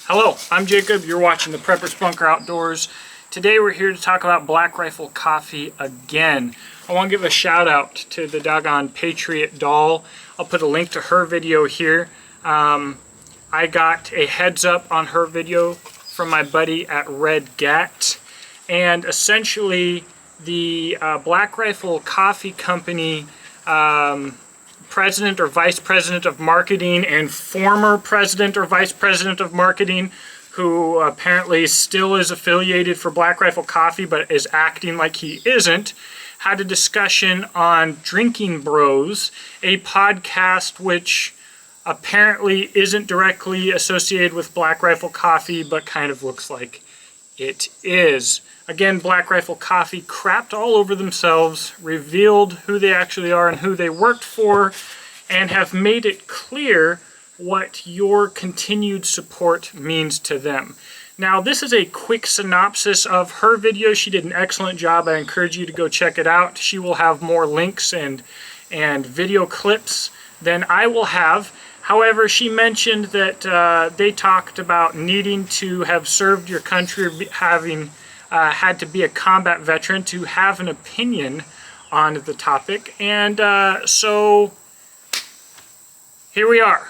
Hello, I'm Jacob. You're watching the Prepper's Bunker Outdoors. Today we're here to talk about Black Rifle Coffee again. I want to give a shout out to the doggone Patriot doll. I'll put a link to her video here. I got a heads up on her video from my buddy at Red Gat. And essentially the Black Rifle Coffee Company president or vice president of marketing and former president or vice president of marketing, who apparently still is affiliated for Black Rifle Coffee but is acting like he isn't, had a discussion on Drinking Bros, a podcast which apparently isn't directly associated with Black Rifle Coffee but kind of looks like it is. Again, Black Rifle Coffee crapped all over themselves, revealed who they actually are and who they worked for, and have made it clear what your continued support means to them. Now, this is a quick synopsis of her video. She did an excellent job. I encourage you to go check it out. She will have more links and video clips than I will have. However, she mentioned that they talked about needing to have served your country, having had to be a combat veteran to have an opinion on the topic. And so here we are.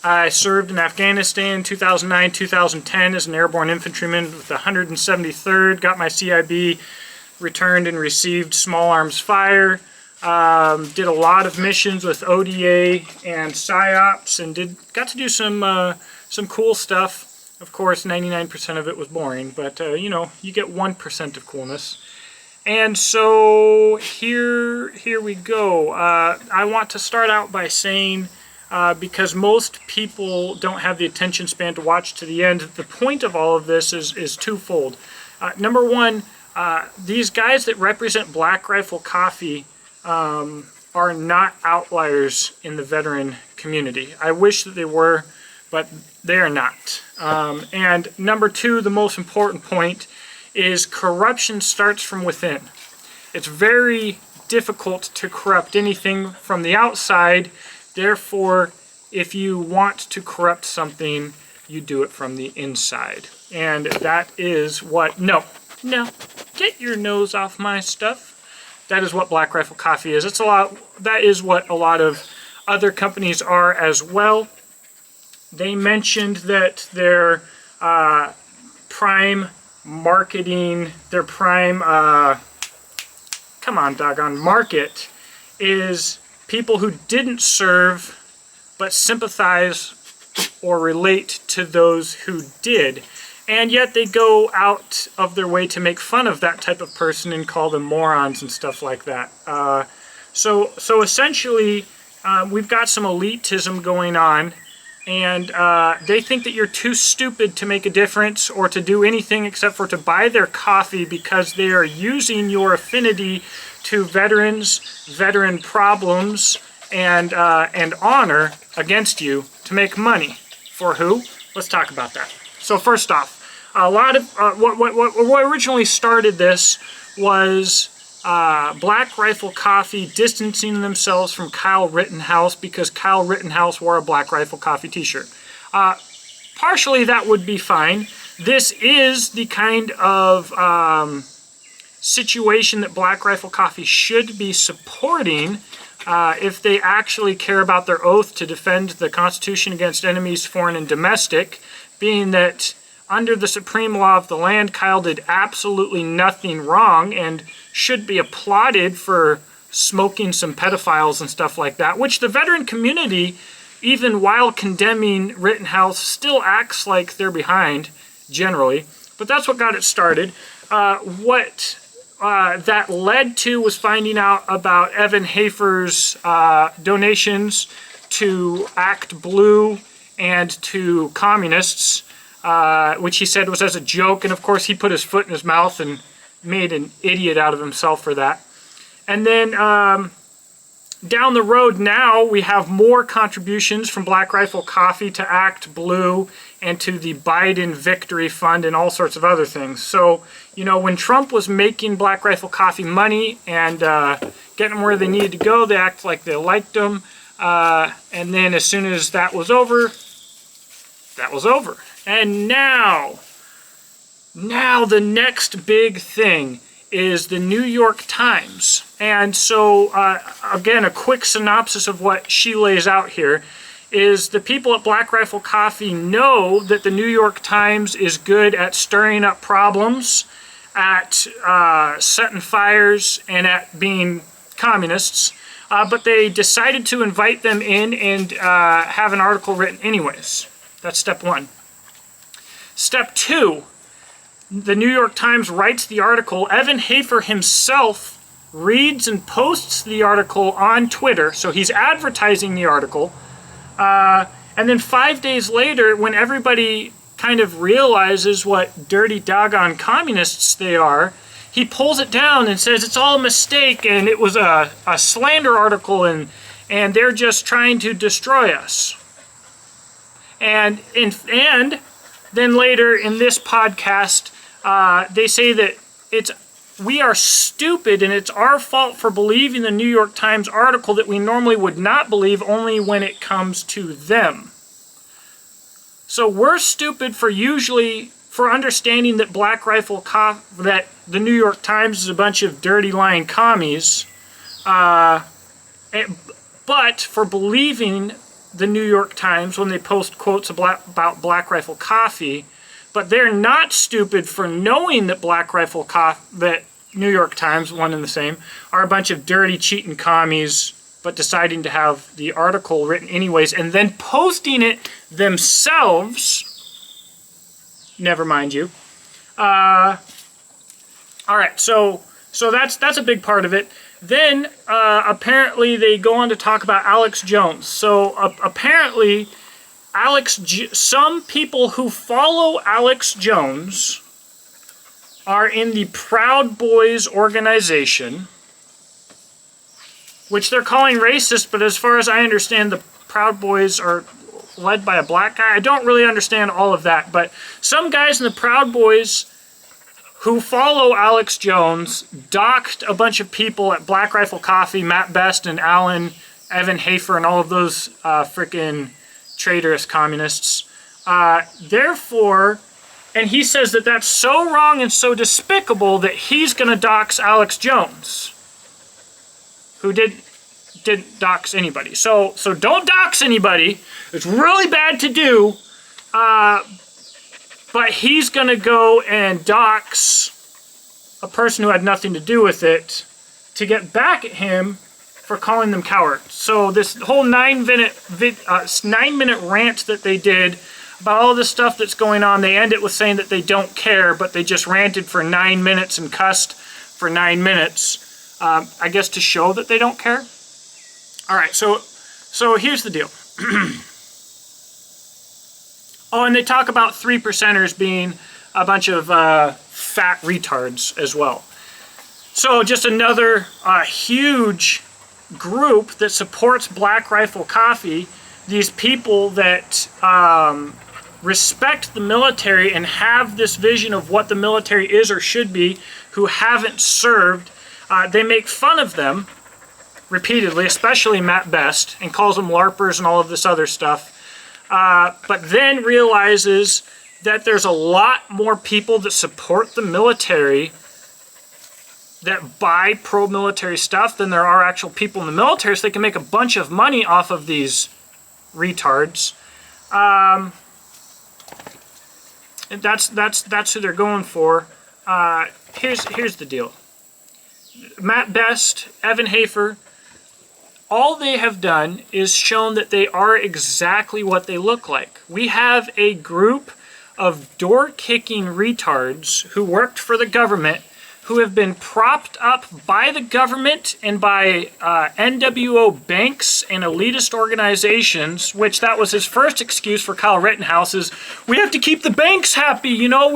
I served in Afghanistan 2009-2010 as an airborne infantryman with the 173rd, got my CIB, returned and received small arms fire. Did a lot of missions with ODA and PSYOPs and got to do some cool stuff. Of course, 99% of it was boring, but you know, you get 1% of coolness. And so here we go. I want to start out by saying, because most people don't have the attention span to watch to the end, the point of all of this is twofold. Number one, these guys that represent Black Rifle Coffee are not outliers in the veteran community. I wish that they were, but they are not. And number two, the most important point, is corruption starts from within. It's very difficult to corrupt anything from the outside. Therefore, if you want to corrupt something, you do it from the inside. And that is what, no, get your nose off my stuff. That is what Black Rifle Coffee is. That is what a lot of other companies are as well. They mentioned that their prime marketing, their prime, come on, doggone, market is people who didn't serve but sympathize or relate to those who did. And yet they go out of their way to make fun of that type of person and call them morons and stuff like that. So essentially, we've got some elitism going on. And they think that you're too stupid to make a difference or to do anything except for to buy their coffee because they are using your affinity to veterans, veteran problems, and honor against you to make money. For who? Let's talk about that. So first off, a lot of what originally started this was Black Rifle Coffee distancing themselves from Kyle Rittenhouse because Kyle Rittenhouse wore a Black Rifle Coffee t-shirt. Partially that would be fine. This is the kind of situation that Black Rifle Coffee should be supporting if they actually care about their oath to defend the Constitution against enemies, foreign and domestic, being that under the supreme law of the land, Kyle did absolutely nothing wrong and should be applauded for smoking some pedophiles and stuff like that, which the veteran community, even while condemning Rittenhouse, still acts like they're behind, generally. But that's what got it started. What that led to was finding out about Evan Hafer's donations to Act Blue and to communists, which he said was as a joke, and of course he put his foot in his mouth and made an idiot out of himself for that. And then down the road now we have more contributions from Black Rifle Coffee to Act Blue and to the Biden Victory Fund and all sorts of other things. So, you know, when Trump was making Black Rifle Coffee money and getting them where they needed to go, they act like they liked them. And then as soon as that was over, that was over. And now the next big thing is the New York Times. And so, again, a quick synopsis of what she lays out here is the people at Black Rifle Coffee know that the New York Times is good at stirring up problems, at setting fires, and at being communists. But they decided to invite them in and have an article written anyways. That's step one. Step two, the New York Times writes the article. Evan Hafer himself reads and posts the article on Twitter, so he's advertising the article. And then 5 days later, when everybody kind of realizes what dirty doggone communists they are, he pulls it down and says it's all a mistake and it was a slander article and they're just trying to destroy us. And then later in this podcast, they say that we are stupid and it's our fault for believing the New York Times article that we normally would not believe only when it comes to them. So we're stupid for understanding that that the New York Times is a bunch of dirty lying commies, but for believing the New York Times when they post quotes about Black Rifle Coffee. But they're not stupid for knowing that that New York Times, one and the same, are a bunch of dirty, cheating commies, but deciding to have the article written anyways, and then posting it themselves. Never mind you. All right, so that's a big part of it. Then apparently they go on to talk about Alex Jones. So apparently some people who follow Alex Jones are in the Proud Boys organization, which they're calling racist, but as far as I understand, the Proud Boys are led by a black guy. I don't really understand all of that, but some guys in the Proud Boys who follow Alex Jones doxed a bunch of people at Black Rifle Coffee, Matt Best and Evan Hafer, and all of those frickin' traitorous communists. Therefore, and he says that that's so wrong and so despicable that he's going to dox Alex Jones, who didn't dox anybody. So don't dox anybody. It's really bad to do. But he's going to go and dox a person who had nothing to do with it to get back at him for calling them cowards. So this whole 9-minute rant that they did about all this stuff that's going on, they end it with saying that they don't care, but they just ranted for 9 minutes and cussed for 9 minutes, I guess to show that they don't care. All right, so here's the deal. Oh, and they talk about 3%ers being a bunch of fat retards as well. So just another huge group that supports Black Rifle Coffee, these people that respect the military and have this vision of what the military is or should be, who haven't served. They make fun of them repeatedly, especially Matt Best, and calls them LARPers and all of this other stuff. But then realizes that there's a lot more people that support the military that buy pro-military stuff than there are actual people in the military, so they can make a bunch of money off of these retards. And that's who they're going for. Here's the deal. Matt Best, Evan Hafer, all they have done is shown that they are exactly what they look like. We have a group of door-kicking retards who worked for the government, who have been propped up by the government and by NWO banks and elitist organizations, which that was his first excuse for Kyle Rittenhouse, is we have to keep the banks happy. We owe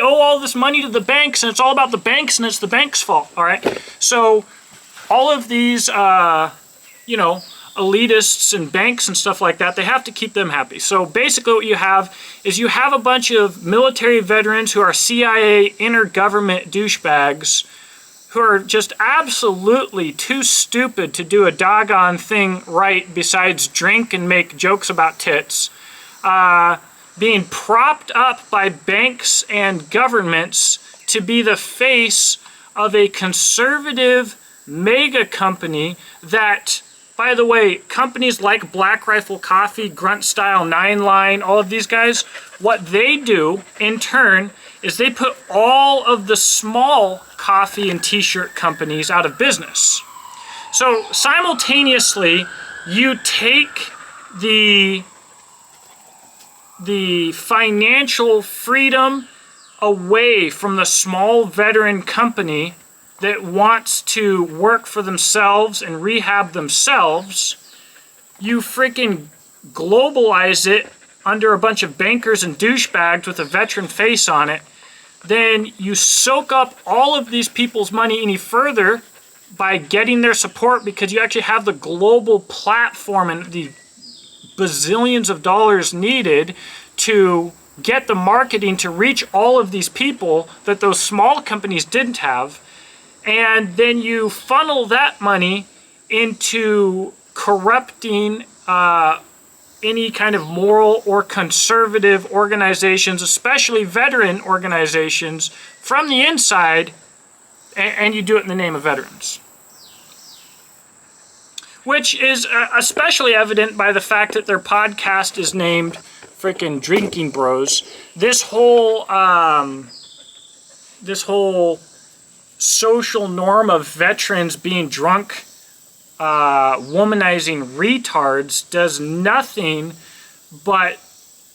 all this money to the banks, and it's all about the banks, and it's the banks' fault. All right, so all of these, elitists and banks and stuff like that, they have to keep them happy. So basically what you have is you have a bunch of military veterans who are CIA intergovernment douchebags who are just absolutely too stupid to do a doggone thing right besides drink and make jokes about tits. being propped up by banks and governments to be the face of a conservative mega company that, by the way, companies like Black Rifle Coffee, Grunt Style, Nine Line, all of these guys, what they do in turn is they put all of the small coffee and t-shirt companies out of business. So simultaneously, you take the financial freedom away from the small veteran company that wants to work for themselves and rehab themselves. You freaking globalize it under a bunch of bankers and douchebags with a veteran face on it. Then you soak up all of these people's money any further by getting their support, because you actually have the global platform and the bazillions of dollars needed to get the marketing to reach all of these people that those small companies didn't have. And then you funnel that money into corrupting any kind of moral or conservative organizations, especially veteran organizations, from the inside, and you do it in the name of veterans. Which is especially evident by the fact that their podcast is named frickin' Drinking Bros. This whole social norm of veterans being drunk, womanizing retards does nothing but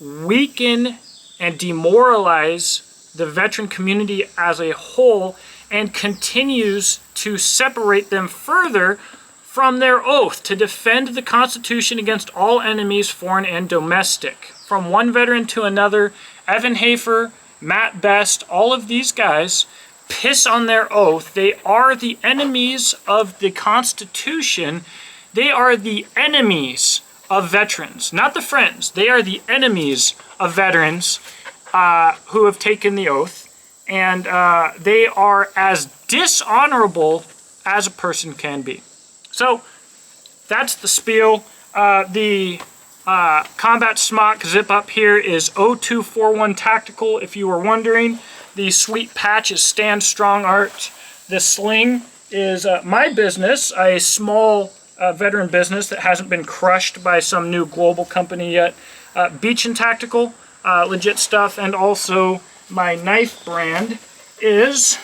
weaken and demoralize the veteran community as a whole, and continues to separate them further from their oath to defend the Constitution against all enemies, foreign and domestic. From one veteran to another, Evan Hafer, Matt Best, all of these guys piss on their oath. They are the enemies of the Constitution. They are the enemies of veterans, not the friends. They are the enemies of veterans who have taken the oath, and they are as dishonorable as a person can be. So that's the spiel. The combat smock zip up here is 0241 Tactical, if you were wondering. The sweet patch is Stand Strong Art. The sling is my business, a small veteran business that hasn't been crushed by some new global company yet. Beach and Tactical, legit stuff. And also my knife brand is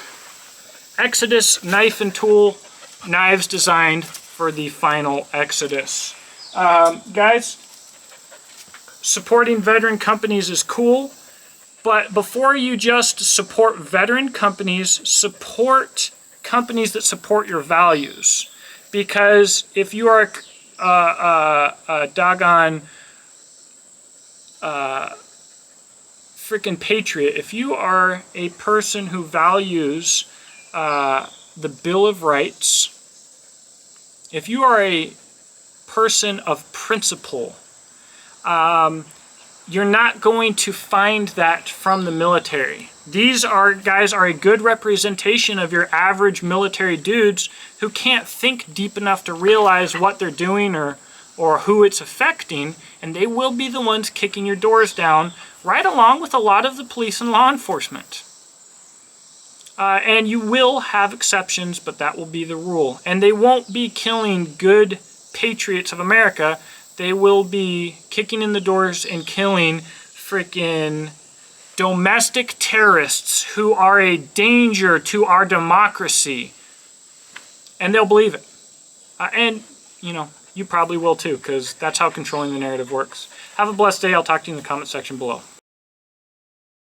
Exodus Knife and Tool, knives designed for the final Exodus. Guys, supporting veteran companies is cool. But before you just support veteran companies, support companies that support your values. Because if you are a doggone freaking patriot, if you are a person who values the Bill of Rights, if you are a person of principle, you're not going to find that from the military. These guys are a good representation of your average military dudes who can't think deep enough to realize what they're doing or who it's affecting, and they will be the ones kicking your doors down, right along with a lot of the police and law enforcement. And you will have exceptions, but that will be the rule. And they won't be killing good patriots of America. They will be kicking in the doors and killing freaking domestic terrorists who are a danger to our democracy. And they'll believe it. And, you know, you probably will too, because that's how controlling the narrative works. Have a blessed day. I'll talk to you in the comment section below.